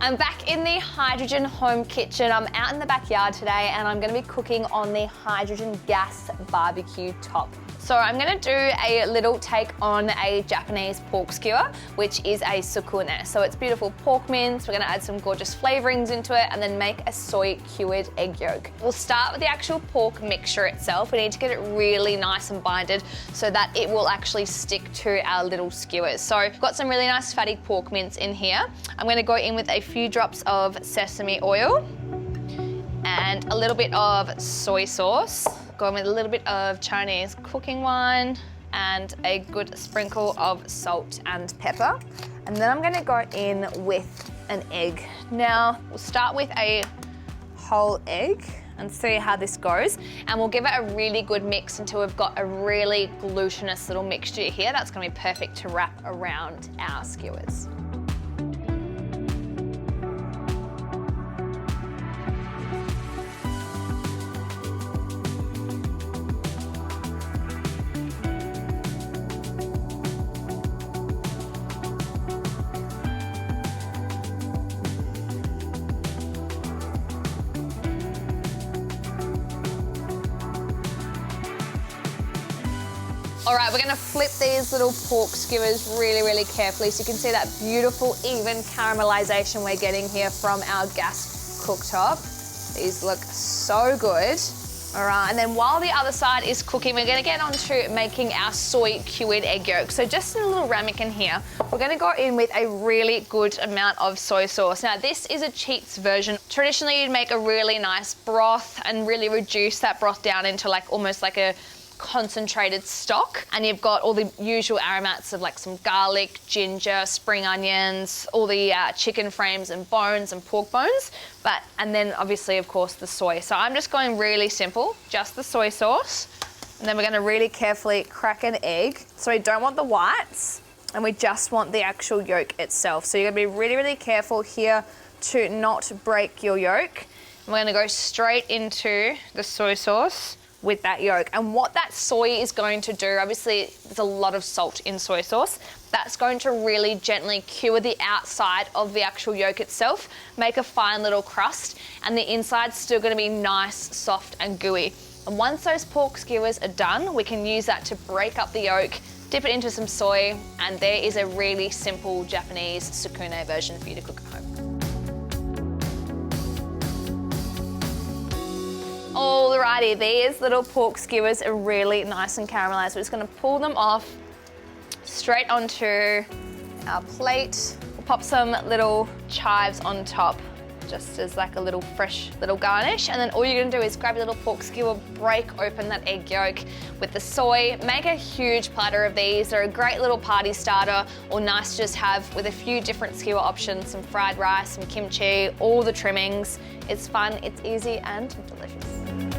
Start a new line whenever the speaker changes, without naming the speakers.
I'm back in the hydrogen home kitchen. I'm out in the backyard today and I'm gonna be cooking on the hydrogen gas barbecue top. So I'm gonna do a little take on a Japanese pork skewer, which is a tsukune. So it's beautiful pork mince. We're gonna add some gorgeous flavorings into it and then make a soy-cured egg yolk. We'll start with the actual pork mixture itself. We need to get it really nice and binded so that it will actually stick to our little skewers. So I've got some really nice fatty pork mince in here. I'm gonna go in with a few drops of sesame oil and a little bit of soy sauce. Going with a little bit of Chinese cooking wine and a good sprinkle of salt and pepper. And then I'm gonna go in with an egg. Now, we'll start with a whole egg and see how this goes. And we'll give it a really good mix until we've got a really glutinous little mixture here. That's gonna be perfect to wrap around our skewers. All right, we're gonna flip these little pork skewers really, really carefully so you can see that beautiful, even caramelization we're getting here from our gas cooktop. These look so good. All right, and then while the other side is cooking, we're gonna get on to making our soy-cured egg yolk. So just in a little ramekin here, we're gonna go in with a really good amount of soy sauce. Now, this is a cheats version. Traditionally, you'd make a really nice broth and really reduce that broth down into like almost like a concentrated stock, and you've got all the usual aromats of like some garlic, ginger, spring onions, all the chicken frames and bones and pork bones, and then obviously of course the soy. So I'm just going really simple, just the soy sauce, and then we're going to really carefully crack an egg. So we don't want the whites and we just want the actual yolk itself. So you're going to be really, really careful here to not break your yolk. And we're going to go straight into the soy sauce with that yolk. And what that soy is going to do, obviously there's a lot of salt in soy sauce, that's going to really gently cure the outside of the actual yolk itself, make a fine little crust, and the inside's still gonna be nice, soft and gooey. And once those pork skewers are done, we can use that to break up the yolk, dip it into some soy, and there is a really simple Japanese Tsukune version for you to cook at home. Alrighty, these little pork skewers are really nice and caramelized. We're just gonna pull them off straight onto our plate. We'll pop some little chives on top, just as like a little fresh little garnish. And then all you're gonna do is grab your little pork skewer, break open that egg yolk with the soy, make a huge platter of these. They're a great little party starter or nice to just have with a few different skewer options, some fried rice, some kimchi, all the trimmings. It's fun, it's easy and delicious.